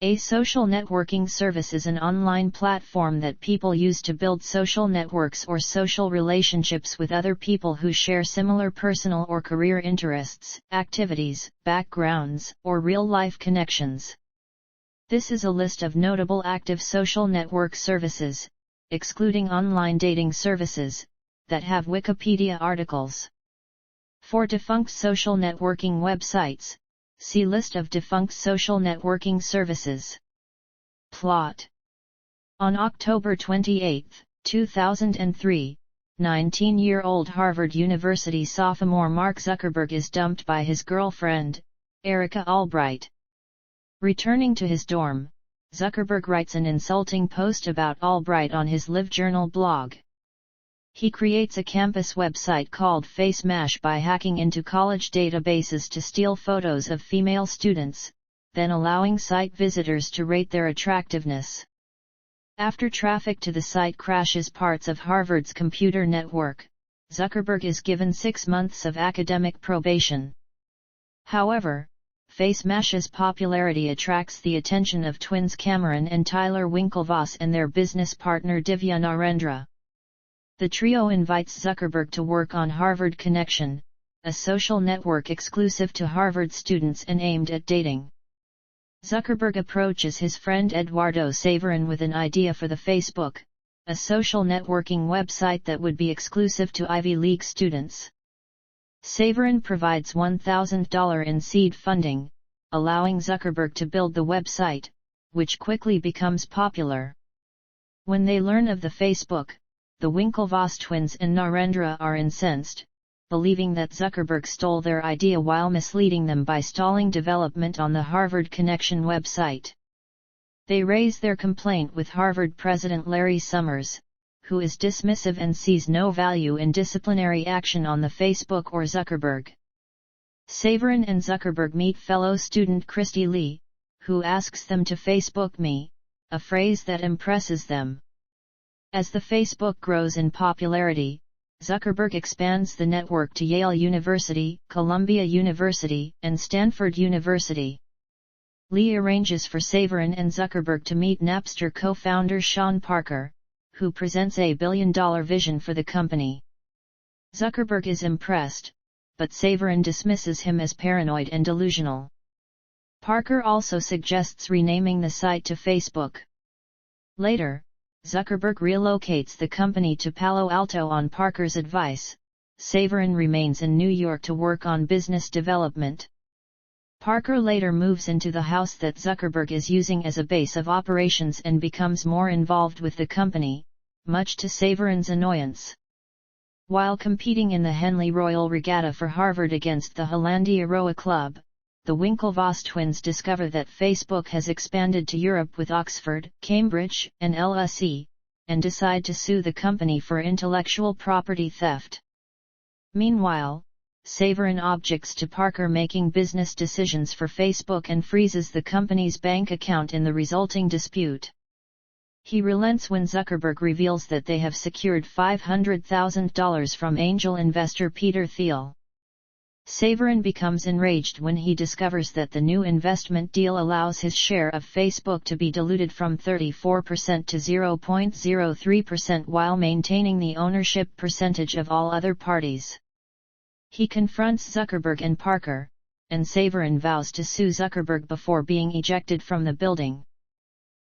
A social networking service is an online platform that people use to build social networks or social relationships with other people who share similar personal or career interests, activities, backgrounds, or real-life connections. This is a list of notable active social network services, excluding online dating services, that have Wikipedia articles. For defunct social networking websites, see List of defunct social networking services. Plot. On October 28, 2003, 19-year-old Harvard University sophomore Mark Zuckerberg is dumped by his girlfriend, Erica Albright. Returning to his dorm, Zuckerberg writes an insulting post about Albright on his LiveJournal blog. He creates a campus website called FaceMash by hacking into college databases to steal photos of female students, then allowing site visitors to rate their attractiveness. After traffic to the site crashes parts of Harvard's computer network, Zuckerberg is given 6 months of academic probation. However, FaceMash's popularity attracts the attention of twins Cameron and Tyler Winklevoss and their business partner Divya Narendra. The trio invites Zuckerberg to work on Harvard Connection, a social network exclusive to Harvard students and aimed at dating. Zuckerberg approaches his friend Eduardo Saverin with an idea for the Facebook, a social networking website that would be exclusive to Ivy League students. Saverin provides $1,000 in seed funding, allowing Zuckerberg to build the website, which quickly becomes popular. When they learn of the Facebook, the Winklevoss twins and Narendra are incensed, believing that Zuckerberg stole their idea while misleading them by stalling development on the Harvard Connection website. They raise their complaint with Harvard President Larry Summers, who is dismissive and sees no value in disciplinary action on the Facebook or Zuckerberg. Saverin and Zuckerberg meet fellow student Christy Lee, who asks them to Facebook me, a phrase that impresses them. As the Facebook grows in popularity, Zuckerberg expands the network to Yale University, Columbia University, and Stanford University. Lee arranges for Saverin and Zuckerberg to meet Napster co-founder Sean Parker, who presents a billion-dollar vision for the company. Zuckerberg is impressed, but Saverin dismisses him as paranoid and delusional. Parker also suggests renaming the site to Facebook. Later, Zuckerberg relocates the company to Palo Alto on Parker's advice. Saverin remains in New York to work on business development. Parker later moves into the house that Zuckerberg is using as a base of operations and becomes more involved with the company, much to Saverin's annoyance. While competing in the Henley Royal Regatta for Harvard against the Hollandia Roa Club, the Winklevoss twins discover that Facebook has expanded to Europe with Oxford, Cambridge, and LSE, and decide to sue the company for intellectual property theft. Meanwhile, Saverin objects to Parker making business decisions for Facebook and freezes the company's bank account in the resulting dispute. He relents when Zuckerberg reveals that they have secured $500,000 from angel investor Peter Thiel. Saverin becomes enraged when he discovers that the new investment deal allows his share of Facebook to be diluted from 34% to 0.03% while maintaining the ownership percentage of all other parties. He confronts Zuckerberg and Parker, and Saverin vows to sue Zuckerberg before being ejected from the building.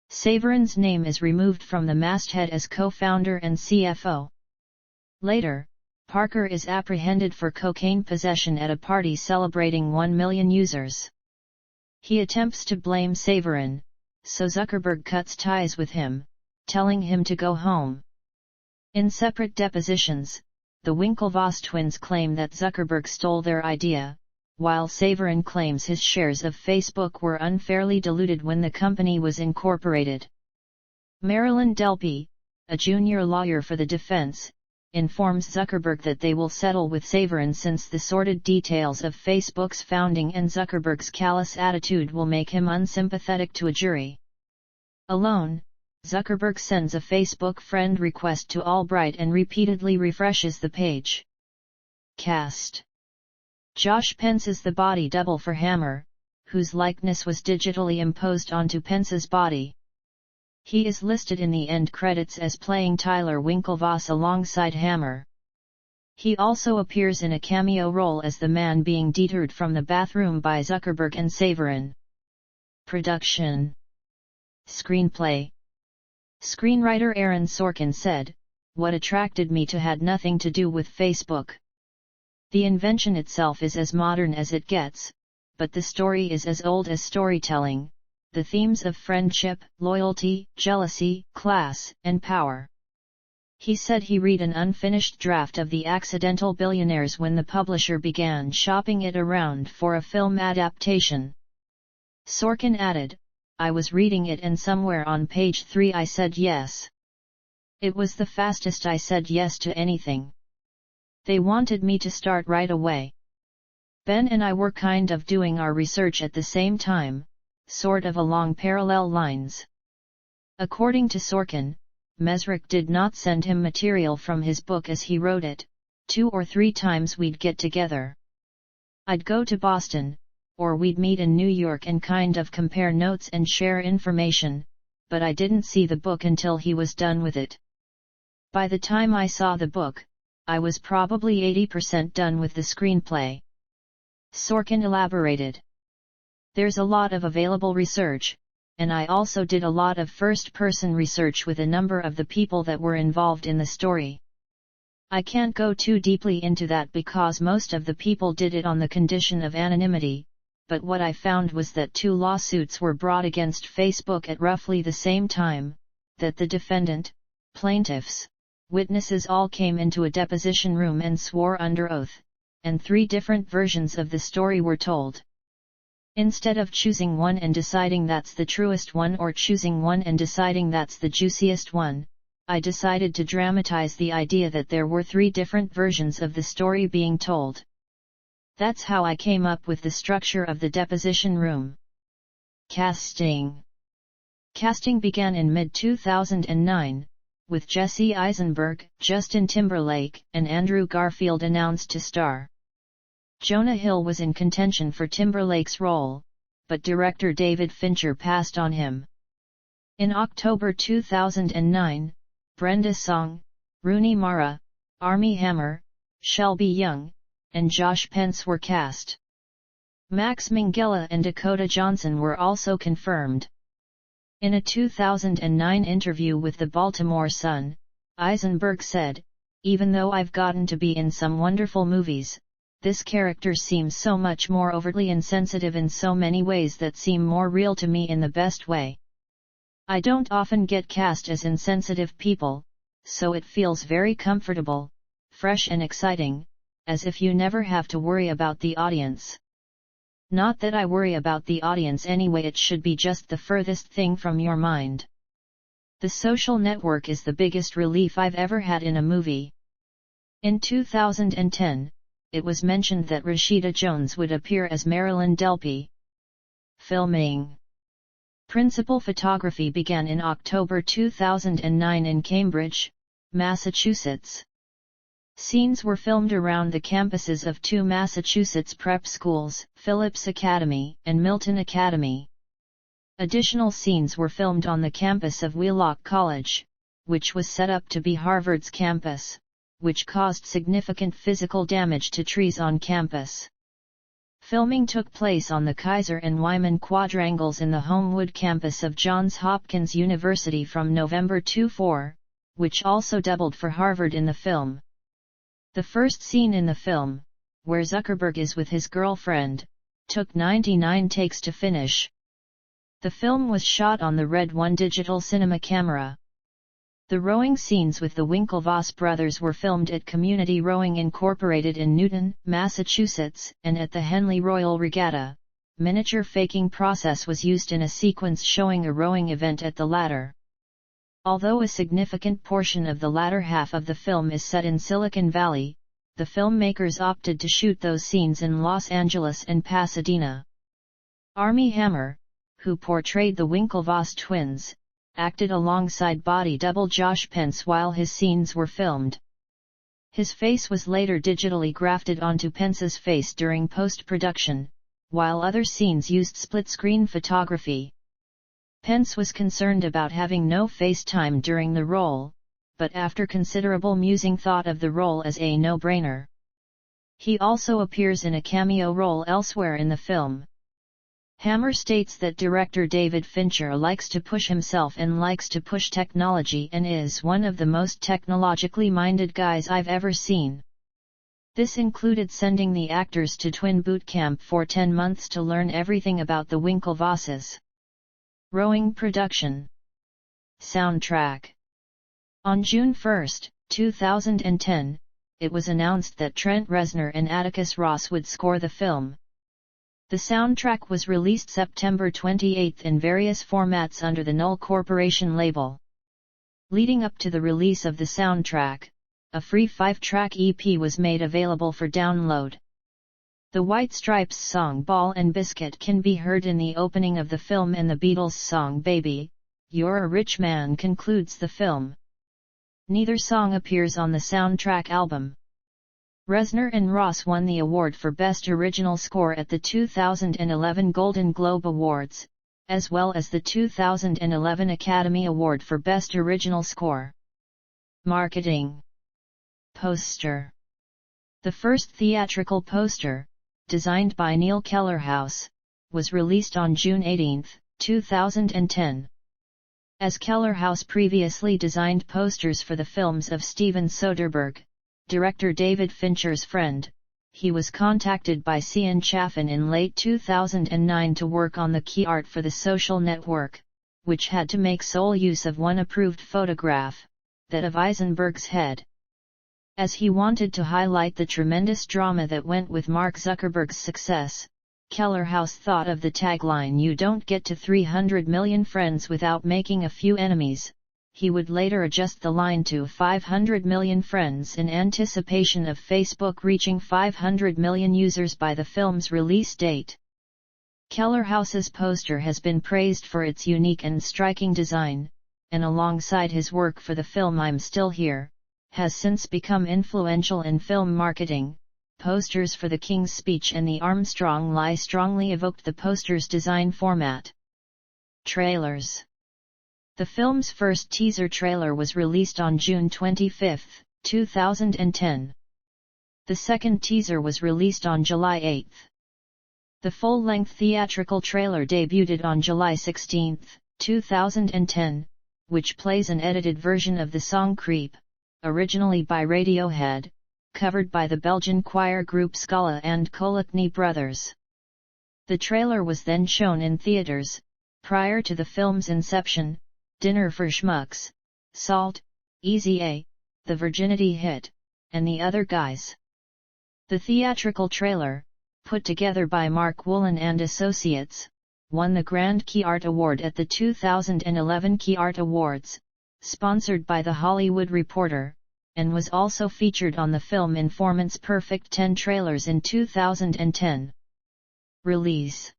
Saverin's name is removed from the masthead as co-founder and CFO. Later, Parker is apprehended for cocaine possession at a party celebrating 1 million users. He attempts to blame Saverin, so Zuckerberg cuts ties with him, telling him to go home. In separate depositions, the Winklevoss twins claim that Zuckerberg stole their idea, while Saverin claims his shares of Facebook were unfairly diluted when the company was incorporated. Marilyn Delpy, a junior lawyer for the defense, informs Zuckerberg that they will settle with Saverin since the sordid details of Facebook's founding and Zuckerberg's callous attitude will make him unsympathetic to a jury. Alone, Zuckerberg sends a Facebook friend request to Albright and repeatedly refreshes the page. Cast. Josh Pence is the body double for Hammer, whose likeness was digitally imposed onto Pence's body. He is listed in the end credits as playing Tyler Winklevoss alongside Hammer. He also appears in a cameo role as the man being deterred from the bathroom by Zuckerberg and Saverin. Production. Screenplay. Screenwriter Aaron Sorkin said, "What attracted me to had nothing to do with Facebook. The invention itself is as modern as it gets, but the story is as old as storytelling, the themes of friendship, loyalty, jealousy, class, and power." He said he read an unfinished draft of The Accidental Billionaires when the publisher began shopping it around for a film adaptation. Sorkin added, "I was reading it and somewhere on page 3 I said yes. It was the fastest I said yes to anything. They wanted me to start right away. Ben and I were kind of doing our research at the same time, sort of along parallel lines." According to Sorkin, Mesrick did not send him material from his book as he wrote it. 2 or 3 times we'd get together. I'd go to Boston, or we'd meet in New York and kind of compare notes and share information, but I didn't see the book until he was done with it. By the time I saw the book, I was probably 80% done with the screenplay. Sorkin elaborated. There's a lot of available research, and I also did a lot of first-person research with a number of the people that were involved in the story. I can't go too deeply into that because most of the people did it on the condition of anonymity, but what I found was that 2 lawsuits were brought against Facebook at roughly the same time, that the defendant, plaintiffs, witnesses all came into a deposition room and swore under oath, and 3 different versions of the story were told. Instead of choosing one and deciding that's the truest one or choosing one and deciding that's the juiciest one, I decided to dramatize the idea that there were 3 different versions of the story being told. That's how I came up with the structure of the deposition room. Casting. Casting began in mid-2009, with Jesse Eisenberg, Justin Timberlake, and Andrew Garfield announced to star. Jonah Hill was in contention for Timberlake's role, but director David Fincher passed on him. In October 2009, Brenda Song, Rooney Mara, Armie Hammer, Shelby Young, and Josh Pence were cast. Max Minghella and Dakota Johnson were also confirmed. In a 2009 interview with the Baltimore Sun, Eisenberg said, "Even though I've gotten to be in some wonderful movies, this character seems so much more overtly insensitive in so many ways that seem more real to me in the best way. I don't often get cast as insensitive people, so it feels very comfortable, fresh and exciting, as if you never have to worry about the audience. Not that I worry about the audience anyway, it should be just the furthest thing from your mind. The Social Network is the biggest relief I've ever had in a movie." In 2010, it was mentioned that Rashida Jones would appear as Marilyn Delpy. Filming. Principal photography began in October 2009 in Cambridge, Massachusetts. Scenes were filmed around the campuses of 2 Massachusetts prep schools, Phillips Academy and Milton Academy. Additional scenes were filmed on the campus of Wheelock College, which was set up to be Harvard's campus, which caused significant physical damage to trees on campus. Filming took place on the Kaiser and Wyman quadrangles in the Homewood campus of Johns Hopkins University from November 24, which also doubled for Harvard in the film. The first scene in the film, where Zuckerberg is with his girlfriend, took 99 takes to finish. The film was shot on the Red 1 digital cinema camera. The rowing scenes with the Winklevoss brothers were filmed at Community Rowing Incorporated in Newton, Massachusetts, and at the Henley Royal Regatta. Miniature faking process was used in a sequence showing a rowing event at the latter. Although a significant portion of the latter half of the film is set in Silicon Valley, the filmmakers opted to shoot those scenes in Los Angeles and Pasadena. Armie Hammer, who portrayed the Winklevoss twins, acted alongside body double Josh Pence while his scenes were filmed. His face was later digitally grafted onto Pence's face during post-production, while other scenes used split-screen photography. Pence was concerned about having no face time during the role, but after considerable musing thought of the role as a no-brainer. He also appears in a cameo role elsewhere in the film. Hammer states that director David Fincher likes to push himself and likes to push technology and is one of the most technologically minded guys I've ever seen. This included sending the actors to twin boot camp for 10 months to learn everything about the Winklevosses. Rowing production. Soundtrack. On June 1, 2010, it was announced that Trent Reznor and Atticus Ross would score the film. The soundtrack was released September 28 in various formats under the Null Corporation label. Leading up to the release of the soundtrack, a free 5-track EP was made available for download. The White Stripes song Ball and Biscuit can be heard in the opening of the film, and the Beatles song Baby, You're a Rich Man concludes the film. Neither song appears on the soundtrack album. Reznor and Ross won the award for Best Original Score at the 2011 Golden Globe Awards, as well as the 2011 Academy Award for Best Original Score. Marketing. Poster. The first theatrical poster, designed by Neil Kellerhouse, was released on June 18, 2010. As Kellerhouse previously designed posters for the films of Steven Soderbergh, director David Fincher's friend, he was contacted by Cian Chaffin in late 2009 to work on the key art for The Social Network, which had to make sole use of one approved photograph, that of Eisenberg's head. As he wanted to highlight the tremendous drama that went with Mark Zuckerberg's success, Kellerhouse thought of the tagline "You don't get to 300 million friends without making a few enemies." He would later adjust the line to 500 million friends in anticipation of Facebook reaching 500 million users by the film's release date. Kellerhouse's poster has been praised for its unique and striking design, and alongside his work for the film I'm Still Here, has since become influential in film marketing. Posters for The King's Speech and The Armstrong Lie strongly evoked the poster's design format. Trailers. The film's first teaser trailer was released on June 25, 2010. The second teaser was released on July 8. The full-length theatrical trailer debuted on July 16, 2010, which plays an edited version of the song Creep, originally by Radiohead, covered by the Belgian choir group Scala and Kolakny Brothers. The trailer was then shown in theaters. Prior to the film's inception, Dinner for Schmucks, Salt, Easy A, The Virginity Hit, and The Other Guys. The theatrical trailer, put together by Mark Woolen and Associates, won the Grand Key Art Award at the 2011 Key Art Awards, sponsored by The Hollywood Reporter, and was also featured on the Film Informant's Perfect 10 trailers in 2010. Release.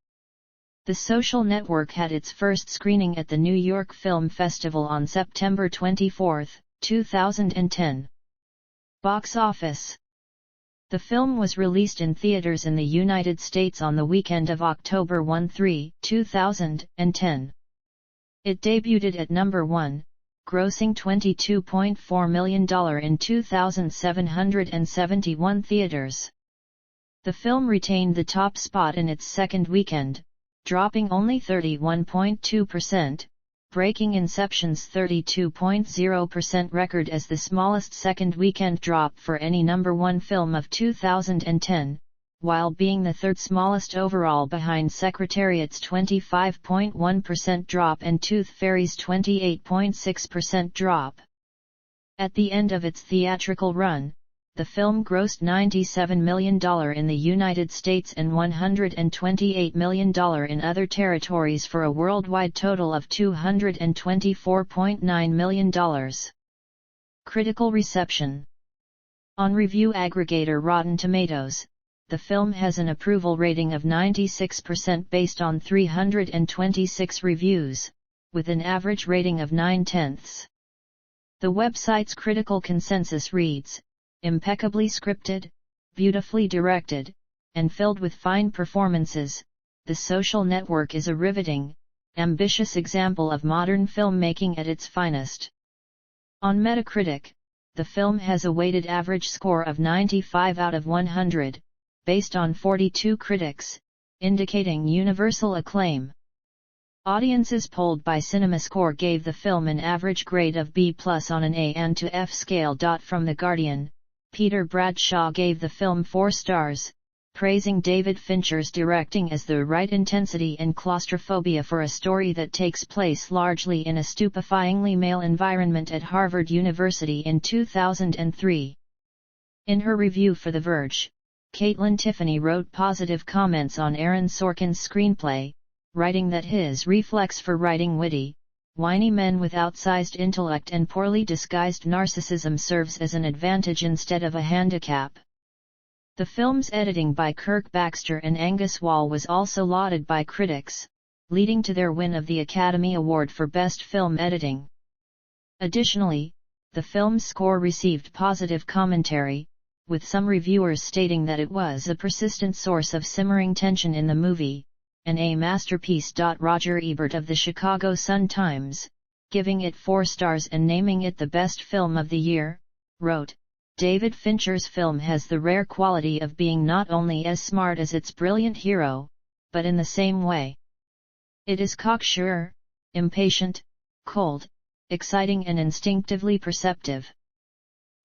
The Social Network had its first screening at the New York Film Festival on September 24, 2010. Box office. The film was released in theaters in the United States on the weekend of October 1-3, 2010. It debuted at number 1, grossing $22.4 million in 2,771 theaters. The film retained the top spot in its second weekend, dropping only 31.2%, breaking Inception's 32.0% record as the smallest second weekend drop for any number one film of 2010, while being the third smallest overall behind Secretariat's 25.1% drop and Tooth Fairy's 28.6% drop. At the end of its theatrical run, the film grossed $97 million in the United States and $128 million in other territories for a worldwide total of $224.9 million. Critical reception. On review aggregator Rotten Tomatoes, the film has an approval rating of 96% based on 326 reviews, with an average rating of 9/10. The website's critical consensus reads, "Impeccably scripted, beautifully directed, and filled with fine performances, The Social Network is a riveting, ambitious example of modern filmmaking at its finest. On Metacritic, the film has a weighted average score of 95 out of 100, based on 42 critics, indicating universal acclaim. Audiences polled by CinemaScore gave the film an average grade of B+ on an A and to F scale. From The Guardian, Peter Bradshaw gave the film 4 stars, praising David Fincher's directing as the right intensity and claustrophobia for a story that takes place largely in a stupefyingly male environment at Harvard University in 2003. In her review for The Verge, Caitlin Tiffany wrote positive comments on Aaron Sorkin's screenplay, writing that his reflex for writing witty, whiny men with outsized intellect and poorly disguised narcissism serves as an advantage instead of a handicap. The film's editing by Kirk Baxter and Angus Wall was also lauded by critics, leading to their win of the Academy Award for Best Film Editing. Additionally, the film's score received positive commentary, with some reviewers stating that it was a persistent source of simmering tension in the movie, and a masterpiece. Roger Ebert of the Chicago Sun-Times, giving it 4 stars and naming it the best film of the year, wrote, "David Fincher's film has the rare quality of being not only as smart as its brilliant hero, but in the same way. It is cocksure, impatient, cold, exciting and instinctively perceptive."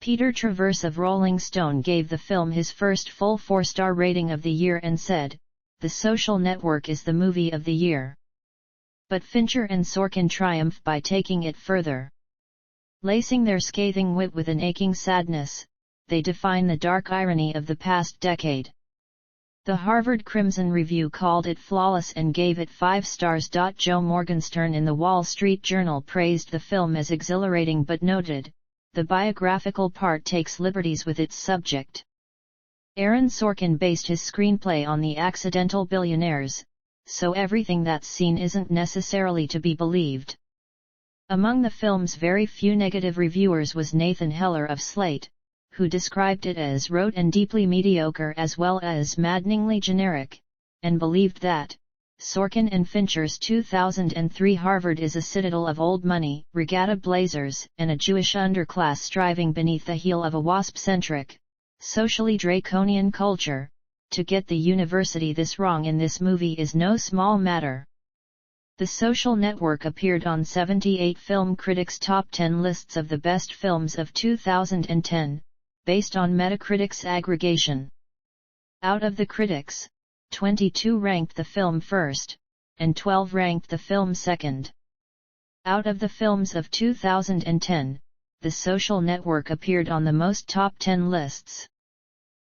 Peter Travers of Rolling Stone gave the film his first full 4-star rating of the year and said, "The Social Network is the movie of the year." But Fincher and Sorkin triumph by taking it further. Lacing their scathing wit with an aching sadness, they define the dark irony of the past decade. The Harvard Crimson Review called it flawless and gave it 5 stars. Joe Morgenstern in the Wall Street Journal praised the film as exhilarating but noted, "The biographical part takes liberties with its subject." Aaron Sorkin based his screenplay on The Accidental Billionaires, so everything that's seen isn't necessarily to be believed. Among the film's very few negative reviewers was Nathan Heller of Slate, who described it as rote and deeply mediocre as well as maddeningly generic, and believed that Sorkin and Fincher's 2003 Harvard is a citadel of old money, regatta blazers, and a Jewish underclass striving beneath the heel of a WASP-centric, socially draconian culture. To get the university this wrong in this movie is no small matter. The Social Network appeared on 78 film critics' top 10 lists of the best films of 2010, based on Metacritic's aggregation. Out of the critics, 22 ranked the film first, and 12 ranked the film second. Out of the films of 2010, The Social Network appeared on the most top 10 lists.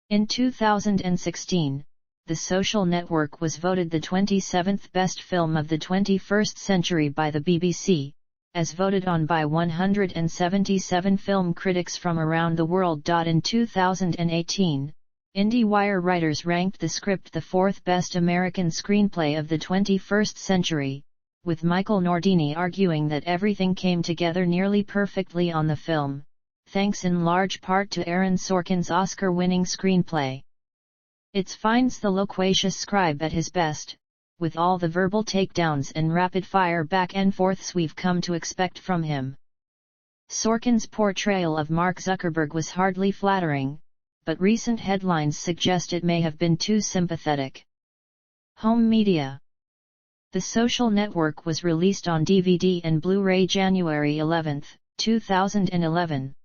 In 2016, The Social Network was voted the 27th best film of the 21st century by the BBC, as voted on by 177 film critics from around the world. In 2018, IndieWire writers ranked the script the 4th best American screenplay of the 21st century, with Michael Nordini arguing that everything came together nearly perfectly on the film, thanks in large part to Aaron Sorkin's Oscar-winning screenplay. It finds the loquacious scribe at his best, with all the verbal takedowns and rapid-fire back-and-forths we've come to expect from him. Sorkin's portrayal of Mark Zuckerberg was hardly flattering, but recent headlines suggest it may have been too sympathetic. Home media. The Social Network was released on DVD and Blu-ray January 11, 2011.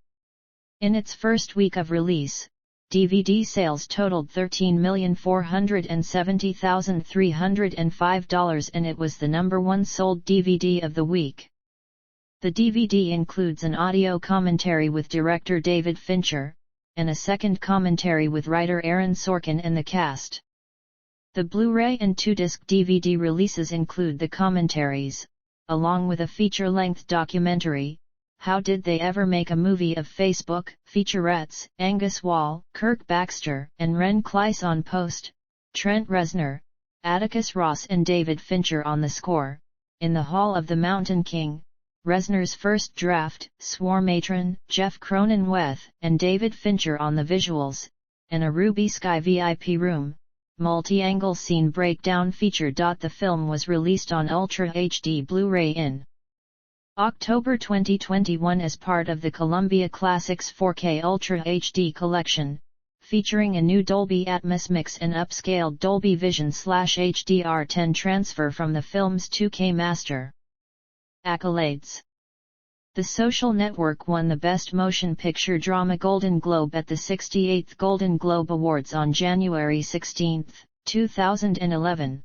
In its first week of release, DVD sales totaled $13,470,305 and it was the #1 sold DVD of the week. The DVD includes an audio commentary with director David Fincher, and a second commentary with writer Aaron Sorkin and the cast. The Blu-ray and 2-disc DVD releases include the commentaries, along with a feature-length documentary, How Did They Ever Make a Movie of Facebook, featurettes, Angus Wall, Kirk Baxter, and Ren Klyce on post, Trent Reznor, Atticus Ross and David Fincher on the score, In the Hall of the Mountain King, Reznor's First Draft, Swarmatron, Jeff Cronenweth, and David Fincher on the visuals, and a Ruby Sky VIP room, multi-angle scene breakdown feature. The film was released on Ultra HD Blu-ray in October 2021 as part of the Columbia Classics 4K Ultra HD collection, featuring a new Dolby Atmos mix and upscaled Dolby Vision/HDR10 transfer from the film's 2K master. Accolades. The Social Network won the Best Motion Picture Drama Golden Globe at the 68th Golden Globe Awards on January 16, 2011.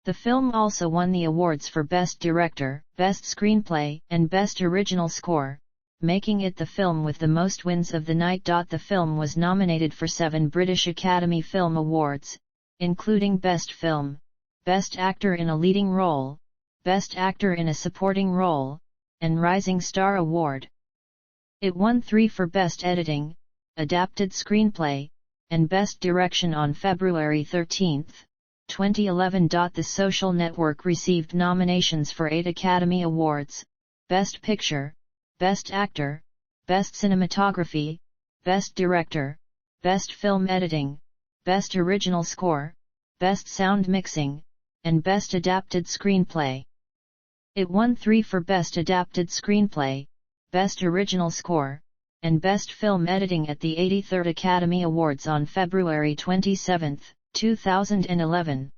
The film also won the awards for Best Director, Best Screenplay, and Best Original Score, making it the film with the most wins of the night. The film was nominated for 7 British Academy Film Awards, including Best Film, Best Actor in a Leading Role, Best Actor in a Supporting Role, and Rising Star Award. It won 3 for Best Editing, Adapted Screenplay, and Best Direction on February 13, 2011. The Social Network received nominations for 8 Academy Awards: Best Picture, Best Actor, Best Cinematography, Best Director, Best Film Editing, Best Original Score, Best Sound Mixing, and Best Adapted Screenplay. It won 3 for Best Adapted Screenplay, Best Original Score, and Best Film Editing at the 83rd Academy Awards on February 27, 2011.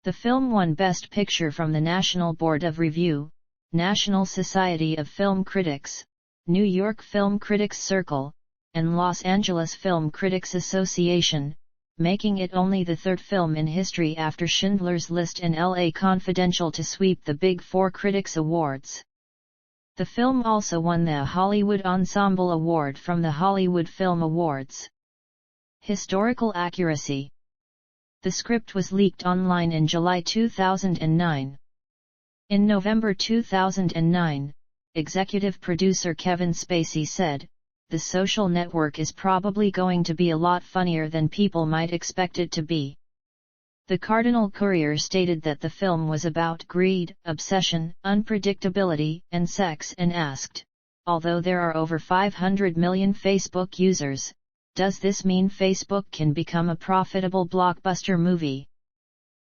The film won Best Picture from the National Board of Review, National Society of Film Critics, New York Film Critics Circle, and Los Angeles Film Critics Association, making it only the 3rd film in history after Schindler's List and LA Confidential to sweep the Big Four Critics Awards. The film also won the Hollywood Ensemble Award from the Hollywood Film Awards. Historical accuracy. The script was leaked online in July 2009. In November 2009, executive producer Kevin Spacey said, "The Social Network is probably going to be a lot funnier than people might expect it to be." The Cardinal Courier stated that the film was about greed, obsession, unpredictability, and sex, and asked, "Although there are over 500 million Facebook users, does this mean Facebook can become a profitable blockbuster movie?"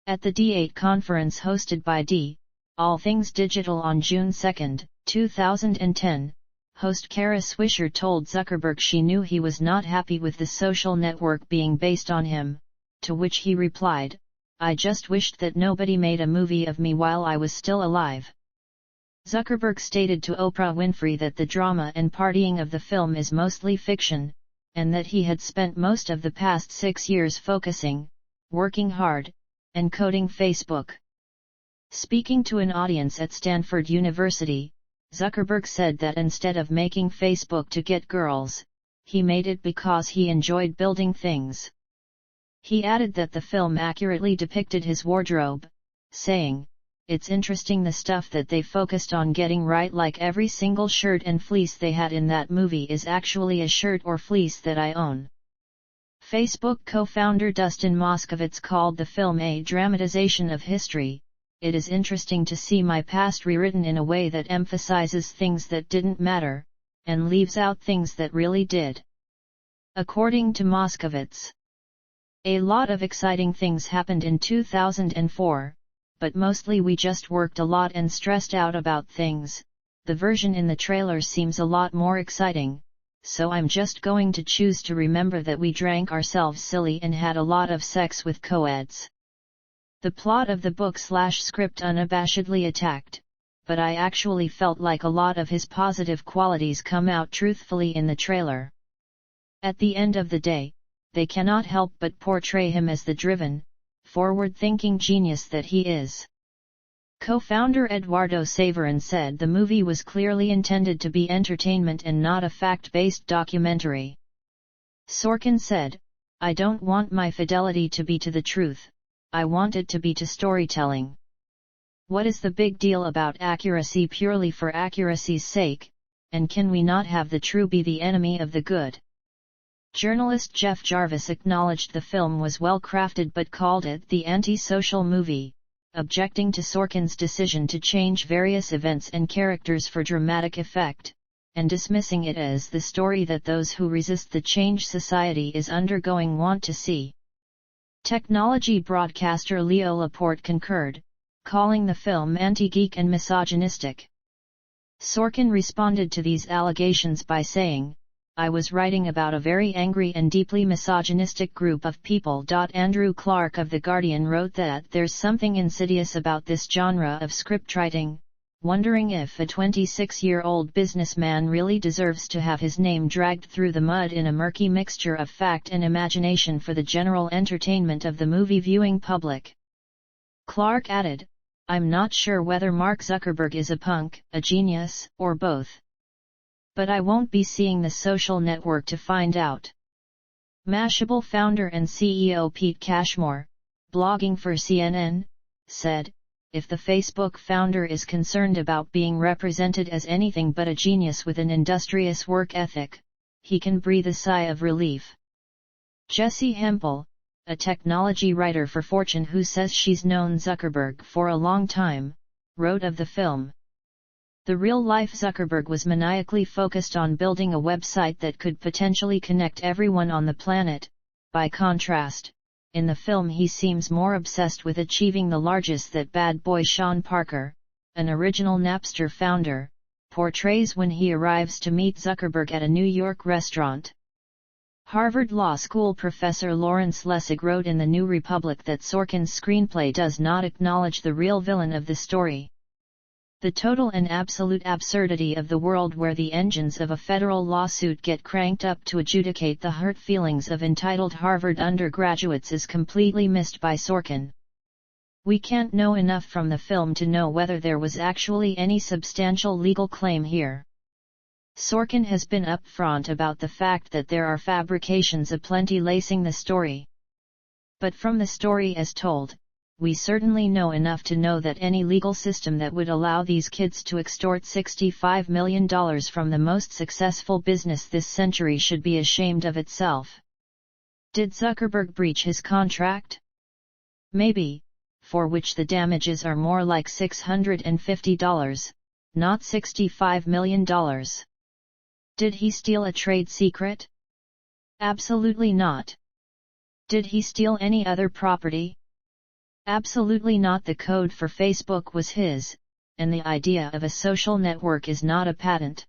At the D8 conference hosted by D, All Things Digital on June 2, 2010, host Kara Swisher told Zuckerberg she knew he was not happy with the Social Network being based on him, to which he replied, "I just wished that nobody made a movie of me while I was still alive." Zuckerberg stated to Oprah Winfrey that the drama and partying of the film is mostly fiction, and that he had spent most of the past 6 years focusing, working hard, and coding Facebook. Speaking to an audience at Stanford University, Zuckerberg said that instead of making Facebook to get girls, he made it because he enjoyed building things. He added that the film accurately depicted his wardrobe, saying, "It's interesting the stuff that they focused on getting right, like every single shirt and fleece they had in that movie is actually a shirt or fleece that I own." Facebook co-founder Dustin Moskovitz called the film a dramatization of history. "It is interesting to see my past rewritten in a way that emphasizes things that didn't matter, and leaves out things that really did." According to Moskovitz, a lot of exciting things happened in 2004, but mostly we just worked a lot and stressed out about things. The version in the trailer seems a lot more exciting, so I'm just going to choose to remember that we drank ourselves silly and had a lot of sex with co-eds. The plot of the book/script unabashedly attacked, but I actually felt like a lot of his positive qualities come out truthfully in the trailer. At the end of the day, they cannot help but portray him as the driven, forward-thinking genius that he is. Co-founder Eduardo Saverin said the movie was clearly intended to be entertainment and not a fact-based documentary. Sorkin said, "I don't want my fidelity to be to the truth, I want it to be to storytelling. What is the big deal about accuracy purely for accuracy's sake, and can we not have the true be the enemy of the good?" Journalist Jeff Jarvis acknowledged the film was well crafted but called it the anti-social movie, objecting to Sorkin's decision to change various events and characters for dramatic effect, and dismissing it as the story that those who resist the change society is undergoing want to see. Technology broadcaster Leo Laporte concurred, calling the film anti-geek and misogynistic. Sorkin responded to these allegations by saying, "I was writing about a very angry and deeply misogynistic group of people." Andrew Clark of The Guardian wrote that there's something insidious about this genre of scriptwriting, wondering if a 26-year-old businessman really deserves to have his name dragged through the mud in a murky mixture of fact and imagination for the general entertainment of the movie-viewing public. Clark added, "I'm not sure whether Mark Zuckerberg is a punk, a genius, or both. But I won't be seeing The Social Network to find out." Mashable founder and CEO Pete Cashmore, blogging for CNN, said, "If the Facebook founder is concerned about being represented as anything but a genius with an industrious work ethic, he can breathe a sigh of relief." Jessie Hempel, a technology writer for Fortune who says she's known Zuckerberg for a long time, wrote of the film, "The real-life Zuckerberg was maniacally focused on building a website that could potentially connect everyone on the planet. By contrast, in the film he seems more obsessed with achieving the largest that bad boy Sean Parker, an original Napster founder, portrays when he arrives to meet Zuckerberg at a New York restaurant." Harvard Law School professor Lawrence Lessig wrote in The New Republic that Sorkin's screenplay does not acknowledge the real villain of the story. "The total and absolute absurdity of the world where the engines of a federal lawsuit get cranked up to adjudicate the hurt feelings of entitled Harvard undergraduates is completely missed by Sorkin. We can't know enough from the film to know whether there was actually any substantial legal claim here." Sorkin has been upfront about the fact that there are fabrications aplenty lacing the story. "But from the story as told, we certainly know enough to know that any legal system that would allow these kids to extort $65 million from the most successful business this century should be ashamed of itself." Did Zuckerberg breach his contract? Maybe, for which the damages are more like $650, not $65 million. Did he steal a trade secret? Absolutely not. Did he steal any other property? Absolutely not. The code for Facebook was his, and the idea of a social network is not a patent.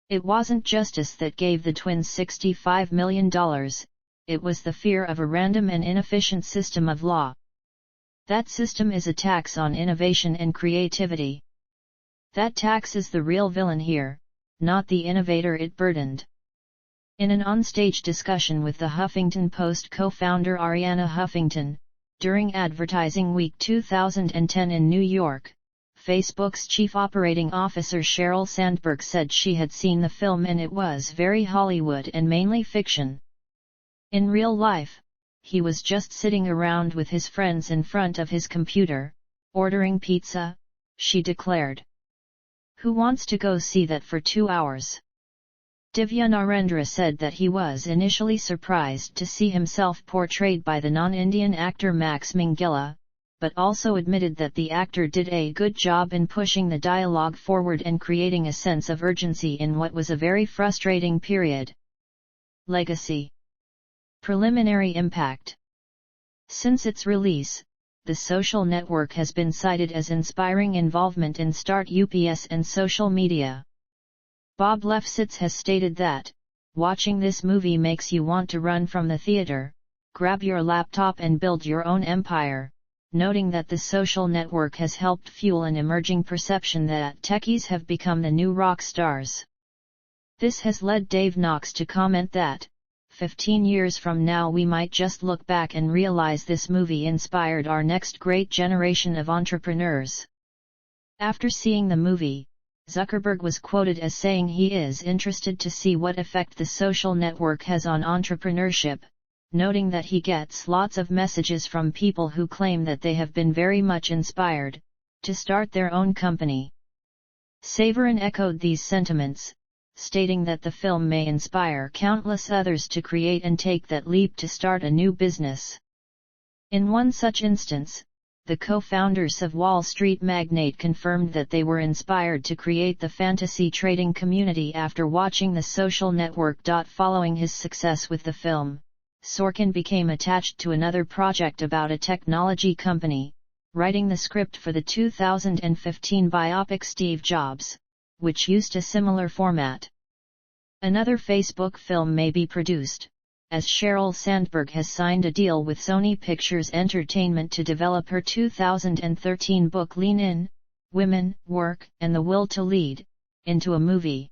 It wasn't justice that gave the twins $65 million, it was the fear of a random and inefficient system of law. That system is a tax on innovation and creativity. That tax is the real villain here, not the innovator it burdened. In an onstage discussion with the Huffington Post co-founder Arianna Huffington, during Advertising Week 2010 in New York, Facebook's chief operating officer Sheryl Sandberg said she had seen the film and it was very Hollywood and mainly fiction. In real life, he was just sitting around with his friends in front of his computer, ordering pizza, she declared. Who wants to go see that for 2 hours? Divya Narendra said that he was initially surprised to see himself portrayed by the non-Indian actor Max Minghella, but also admitted that the actor did a good job in pushing the dialogue forward and creating a sense of urgency in what was a very frustrating period. Legacy. Preliminary impact. Since its release, The Social Network has been cited as inspiring involvement in start-ups and social media. Bob Lefsetz has stated that, watching this movie makes you want to run from the theater, grab your laptop and build your own empire, noting that The Social Network has helped fuel an emerging perception that techies have become the new rock stars. This has led Dave Knox to comment that, 15 years from now we might just look back and realize this movie inspired our next great generation of entrepreneurs. After seeing the movie, Zuckerberg was quoted as saying he is interested to see what effect The Social Network has on entrepreneurship, noting that he gets lots of messages from people who claim that they have been very much inspired to start their own company. Saverin echoed these sentiments, stating that the film may inspire countless others to create and take that leap to start a new business. In one such instance, the co-founders of Wall Street magnate confirmed that they were inspired to create the fantasy trading community after watching The Social Network. Following his success with the film, Sorkin became attached to another project about a technology company, writing the script for the 2015 biopic Steve Jobs, which used a similar format. Another Facebook film may be produced, as Sheryl Sandberg has signed a deal with Sony Pictures Entertainment to develop her 2013 book Lean In, Women, Work, and the Will to Lead, into a movie.